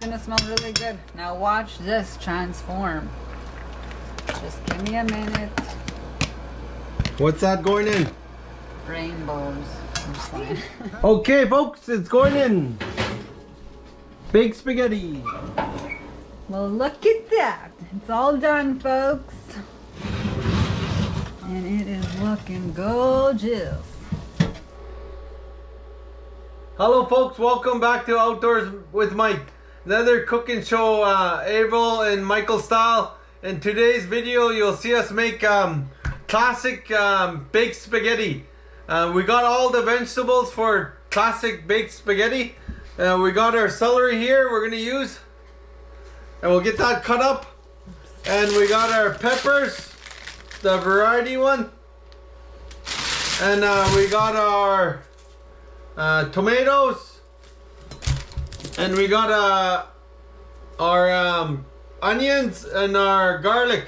Gonna smell really good. Now watch this transform. Just give me a minute. What's that going in? Rainbows. I'm just lying. Okay, folks, it's going in. Big spaghetti. Well, look at that. It's all done, folks. And it is looking gorgeous. Hello, folks. Welcome back to Outdoors with Mike. Another cooking show, Abel and Michael style. In today's video, you'll see us make classic baked spaghetti. We got all the vegetables for classic baked spaghetti. We got our celery here we're going to use. And we'll get that cut up. And we got our peppers, the variety one. And we got our tomatoes. And we got our onions and our garlic.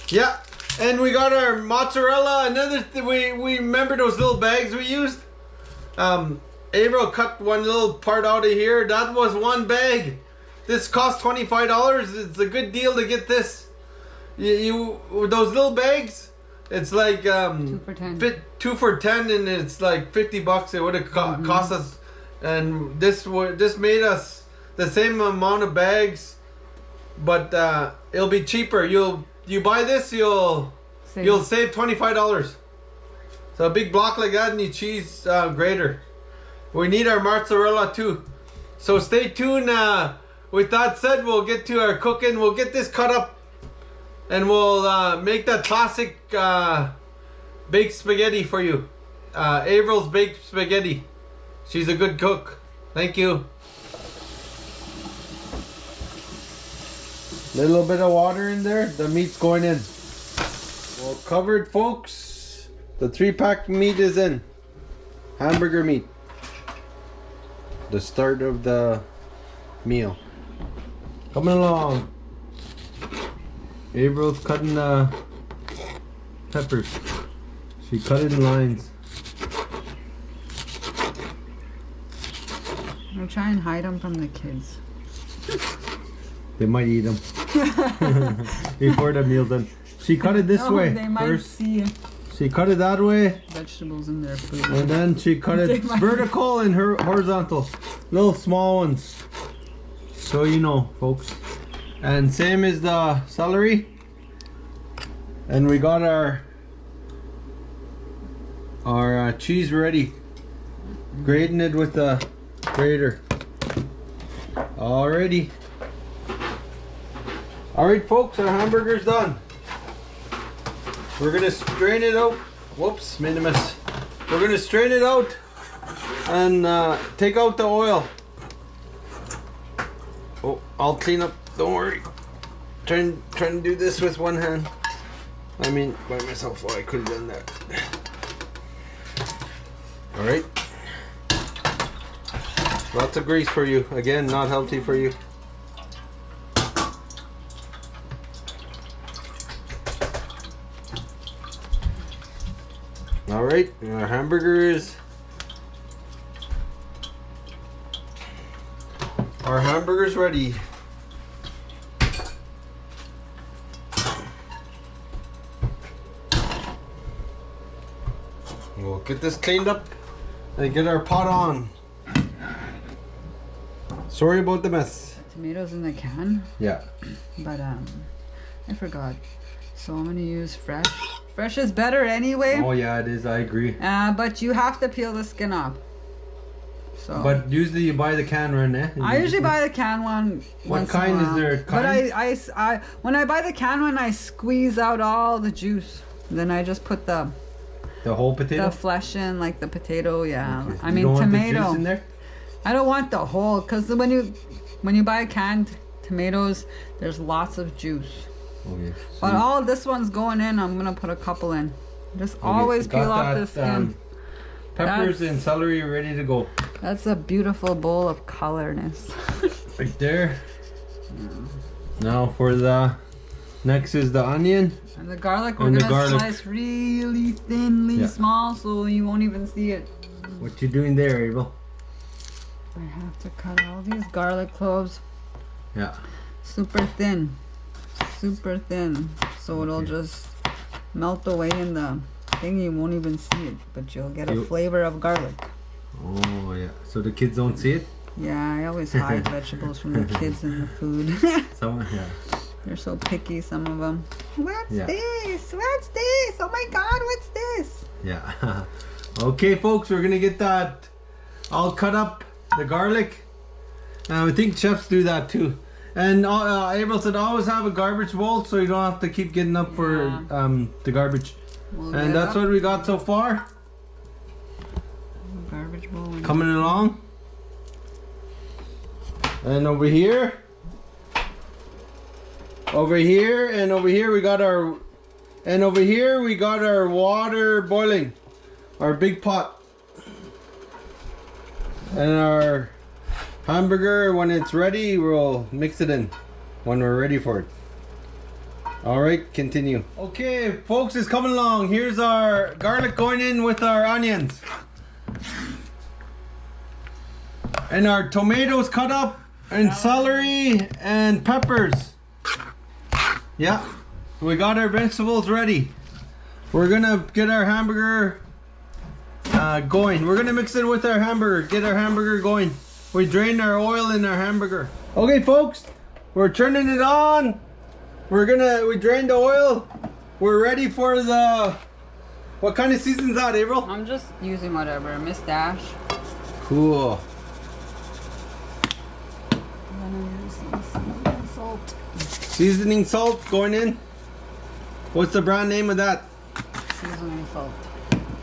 Yeah. And we got our mozzarella. Another thing, we remember those little bags we used? April cut one little part out of here. That was one bag. This cost $25. It's a good deal to get this. You those little bags. It's like 2 for $10. 2 for $10, and it's like $50. It would have cost us, and this made us the same amount of bags, but it'll be cheaper. You buy this, you'll save $25. So a big block like that, and you cheese grater. We need our mozzarella too. So stay tuned. With that said, we'll get to our cooking. We'll get this cut up, and we'll make that classic baked spaghetti for you. April's baked spaghetti. She's a good cook. Thank you. Little bit of water in there. The meat's going in. Well, covered, folks. The 3-pack meat is in. Hamburger meat. The start of the meal. Coming along. April's cutting the peppers. She cut it in lines. I'll try and hide them from the kids. They might eat them before the meal's done. She cut it this way. They might first. see She cut it that way. vegetables in their food. And then she cut it vertical and horizontal. Little small ones. So you know, folks. And same as the celery. And we got our cheese ready. Grating it with the grater. Alrighty. Alright, folks, our hamburger's done. We're gonna strain it out. Whoops, made a mess. We're gonna strain it out and take out the oil. Oh, I'll clean up. Don't worry. Trying to do this with one hand. I mean, by myself. Oh, I could have done that. All right. Lots of grease for you. Again, not healthy for you. All right, our hamburgers. Our hamburger's ready. We'll get this cleaned up and get our pot on. Sorry about the mess. Tomatoes in the can. Yeah. But I forgot. So I'm gonna use fresh. Fresh is better anyway. Oh yeah, it is. I agree. But you have to peel the skin off. So. But usually you buy the can one, eh? I usually buy the can one. What kind is there? But I when I buy the can one, I squeeze out all the juice. Then I just put the whole potato. The flesh in, like the potato. Yeah. Okay. I mean, you don't tomato. Want the juice in there? I don't want the whole, because when you buy canned tomatoes, there's lots of juice. Okay. So But all this one's going in. I'm gonna put a couple in. Just always peel off the skin. Peppers and celery are ready to go. That's a beautiful bowl of colorness. Right there. Now for the next is the onion. And the garlic, we're gonna slice really thinly small, so you won't even see it. What you doing there, Abel? I have to cut all these garlic cloves Yeah. super thin, so it'll just melt away in the thing. You won't even see it, but you'll get a flavor of garlic. Oh yeah. So the kids don't see it? Yeah, I always hide vegetables from the kids in the food. Yeah. They're so picky, some of them. What's Yeah. this? What's this? Oh my God, what's this? Yeah. Okay, folks, we're gonna get that all cut up, the garlic. I think chefs do that too. And April said always have a garbage bowl so you don't have to keep getting up for the garbage. And that's what we got so far. Garbage bowl. Coming along. And over here. Over here and over here we got our water boiling. Our big pot. And our hamburger, when it's ready, we'll mix it in when we're ready for it. Alright, continue. Okay, folks, it's coming along. Here's our garlic going in with our onions. And our tomatoes cut up, and celery and peppers. Yeah, we got our vegetables ready. We're gonna get our hamburger going. We're gonna mix it with our hamburger, get our hamburger going. We drained our oil in our hamburger. Okay, folks, we're turning it on. We drained the oil. We're ready for the, what kind of season's that, April? I'm just using whatever, Miss Dash. Cool. I'm gonna use some seasoning salt. Seasoning salt going in. What's the brand name of that? Seasoning salt.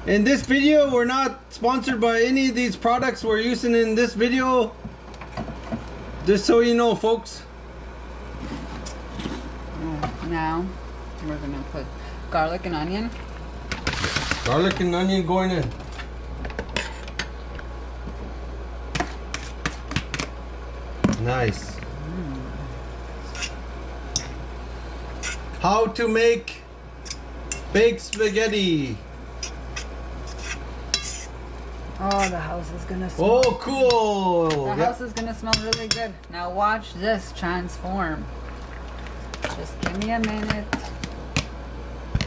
In this video, we're not sponsored by any of these products we're using in this video. Just so you know, folks. Now, we're gonna put garlic and onion. Garlic and onion going in. Nice. How to make baked spaghetti. Oh, the house is gonna smell. Oh, cool. The house is gonna smell really good. Now watch this transform. Just give me a minute.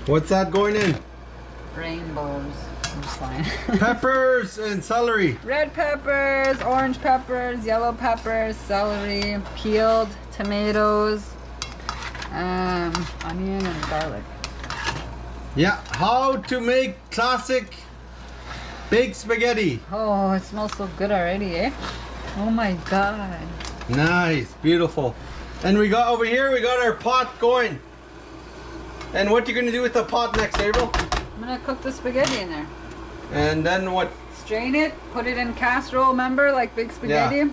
What's that going in? Rainbows. I'm just fine. Peppers and celery. Red peppers, orange peppers, yellow peppers, celery, peeled tomatoes, onion and garlic. Yeah, how to make classic baked spaghetti. Oh, it smells so good already, eh? Oh my God. Nice, beautiful. And we got over here, we got our pot going. And what you gonna do with the pot next, April? I'm gonna cook the spaghetti in there. And then what? Strain it, put it in casserole, remember, like big spaghetti? Yeah.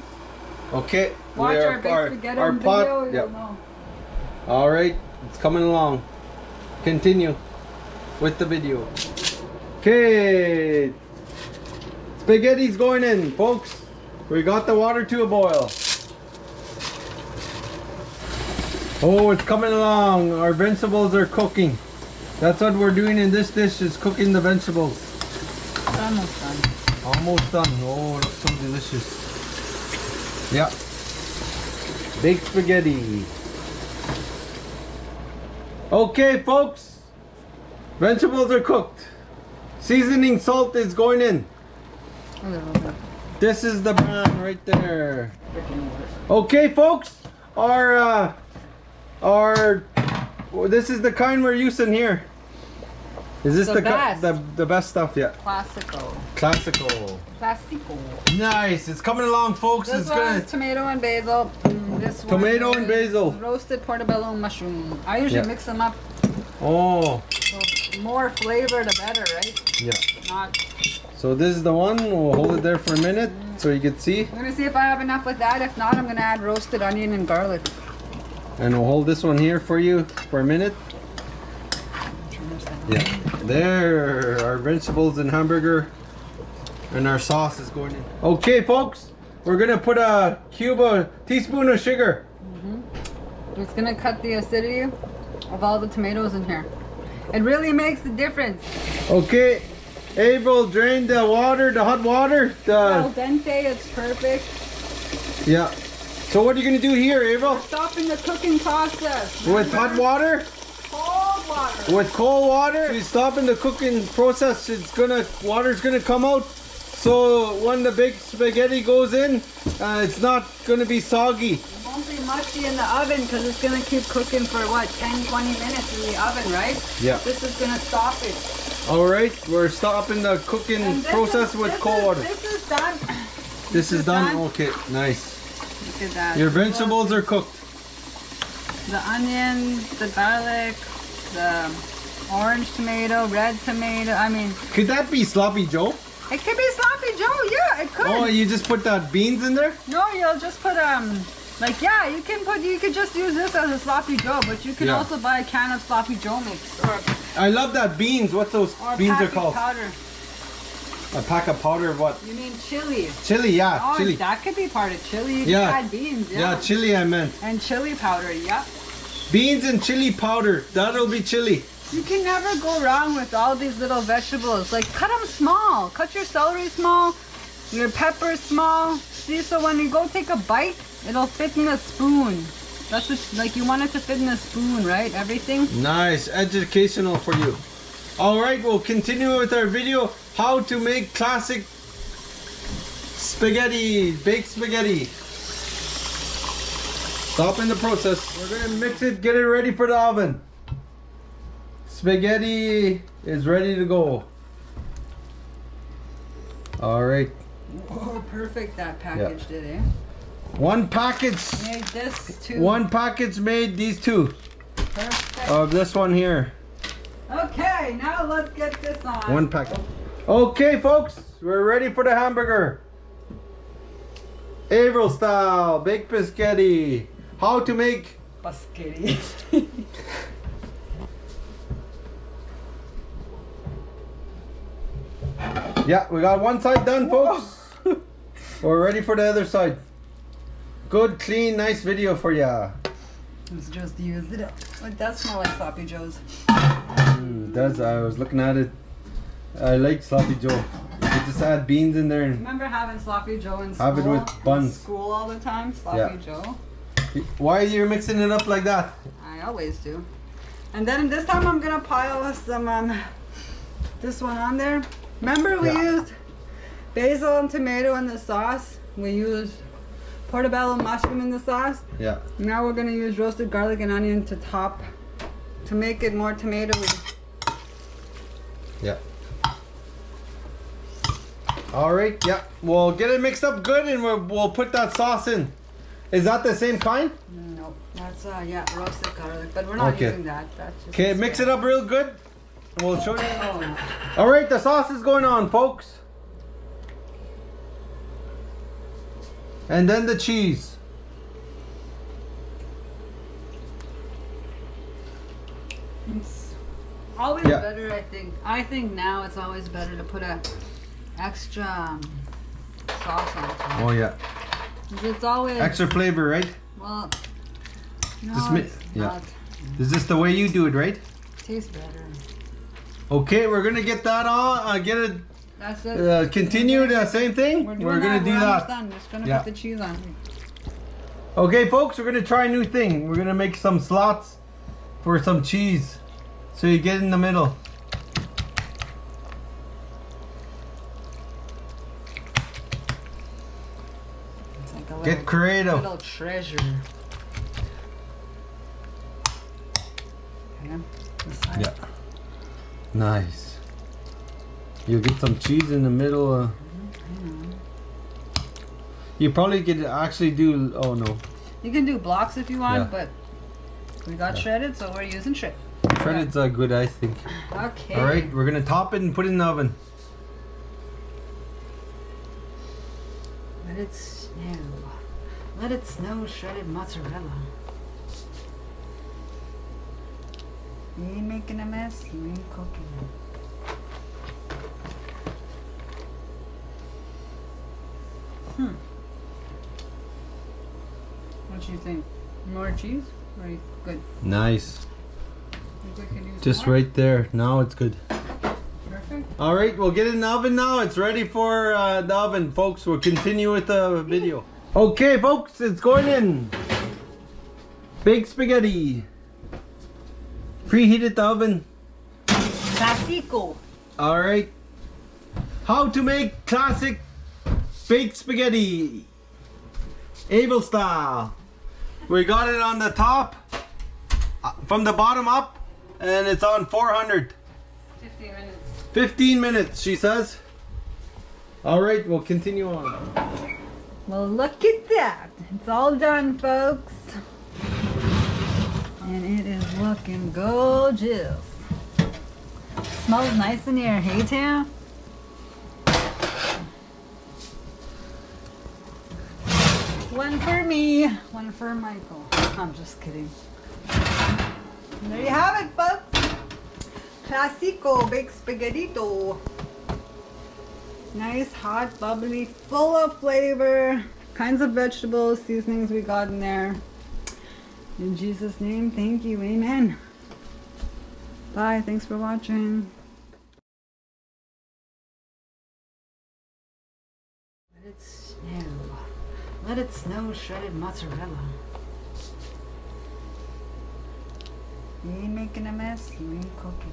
Okay. Watch our big spaghetti our pot, video, you'll yep. know. All right, it's coming along. Continue with the video. Okay. Spaghetti's going in, folks. We got the water to a boil. Oh, it's coming along. Our vegetables are cooking. That's what we're doing in this dish, is cooking the vegetables. It's almost done. Almost done. Oh, it looks so delicious. Yeah. Baked spaghetti. Okay, folks. Vegetables are cooked. Seasoning salt is going in. A little bit. This is the brand right there. Freaking worse. Okay, folks. This is the kind we're using here. Is this The the best. the best stuff yet? Classical. Classical. Classical. Nice. It's coming along, folks. This It's one gonna is tomato and basil. This one Tomato and is basil. roasted portobello mushroom. I usually Yeah. mix them up. Oh, So more flavor, the better, right? yeah. Not. So this is the one. We'll hold it there for a minute so you can see. I'm gonna see if I have enough with that. If not, I'm gonna add roasted onion and garlic. And we'll hold this one here for you for a minute. Yeah. There, our vegetables and hamburger. And our sauce is going in. Okay, folks. We're gonna put a teaspoon of sugar. It's gonna cut the acidity of all the tomatoes in here. It really makes the difference. Okay. April drained the water, the hot water. Al dente, it's perfect. Yeah. So what are you gonna do here, April? Stopping the cooking process. With hot water? Cold water. With cold water? You're stopping the cooking process. Water's gonna come out. So when the big spaghetti goes in, it's not gonna be soggy. It won't be mushy in the oven because it's gonna keep cooking for what, 10-20 minutes in the oven, right? Yeah. This is gonna stop it. All right, we're stopping the cooking process with cold water. This is done. This is done. Okay, nice. Look at that. Your vegetables are cooked. The onion, the garlic, the orange tomato, red tomato. I mean, Could that be sloppy Joe? it could be sloppy Joe. Yeah, it could. Oh, you just put that beans in there? No, you'll just put like yeah, you could just use this as a sloppy Joe, but you can Yeah. also buy a can of sloppy Joe mix or I love that beans. What those beans are packet called? powder. A pack of powder of what? You mean chili? Chili, yeah, Oh, chili. that could be part of chili. You Yeah. can add beans, Yeah, yeah. chili I meant. And chili powder, yep. Beans and chili powder. That'll be chili. You can never go wrong with all these little vegetables. Like, cut them small. Cut your celery small, your peppers small. See, so when you go take a bite, it'll fit in a spoon. That's just, like, you want it to fit in a spoon, right? Everything. Nice, educational for you. All right, we'll continue with our video. How to make classic spaghetti, baked spaghetti. Stop in the process. We're gonna mix it, get it ready for the oven. Spaghetti is ready to go. All right. Oh, perfect that package did, eh? One package. Made this too. One package made these two Perfect. of this one here. Okay, now let's get this on. One packet. Okay, folks, we're ready for the hamburger. Averill style baked biscotti. How to make Biscotti. Yeah, we got one side done, folks. We're ready for the other side. Good, clean, nice video for ya. Let's just use it up. It does smell like sloppy joes. It does. I was looking at it. I like sloppy joe. You just add beans in there and Remember having sloppy joe in school? have it with buns. In school all the time, sloppy Yeah. joe. Why are you mixing it up like that? I always do. And then this time I'm gonna pile some this one on there. Remember we used basil and tomato in the sauce. We used portobello mushroom in the sauce. Yeah. Now we're gonna use roasted garlic and onion to make it more tomatoey. Yeah. All right. Yeah. We'll get it mixed up good, and we'll put that sauce in. Is that the same kind? No, that's roasted garlic, but we're not using that. That's just Okay, mix it up real good. And we'll show you. Oh. All right, the sauce is going on, folks. And then the cheese. It's always better, I think. I think now it's always better to put a extra sauce on top. Oh yeah. It's always Extra flavor, right? well. No, Just it's not. Is this the way you do it, right? Tastes better. Okay, we're gonna get that on. Get it. That's it. Continue the same thing. We're gonna do that. Done. Just gonna Yeah. put the cheese on. Okay, folks, we're gonna try a new thing. We're gonna make some slots for some cheese, so you get in the middle. It's like a Get creative. little treasure. Okay. This side. Yeah. Nice. You get some cheese in the middle. You probably could actually do. Oh no. You can do blocks if you want, Yeah. but we got shredded, so we're using shred. Shredded's good, I think. Okay. All right, we're gonna top it and put it in the oven. Let it snow. Let it snow shredded mozzarella. You ain't making a mess, you ain't cooking it. What you think? More cheese? Or you good? Nice. Think we can use Just more? right there. Now it's good. Perfect. All right, we'll get it in the oven now. It's ready for the oven, folks. We'll continue with the video. Okay, folks, it's going in. Baked spaghetti. Preheated the oven. Classico. Alright. How to make classic baked spaghetti. Able style. We got it on the top, from the bottom up, and it's on 400. 15 minutes. 15 minutes, she says. Alright, we'll continue on. Well, look at that. It's all done, folks. And it is looking gorgeous. Smells nice in here, hey Tam? One for me, one for Michael. I'm just kidding. There you have it, folks. Classico baked spaghettito. Nice, hot, bubbly, full of flavor. Kinds of vegetables, seasonings we got in there. In Jesus' name, thank you. Amen. Bye. Thanks for watching. Let it snow. Let it snow shredded mozzarella. You ain't making a mess, you ain't cooking.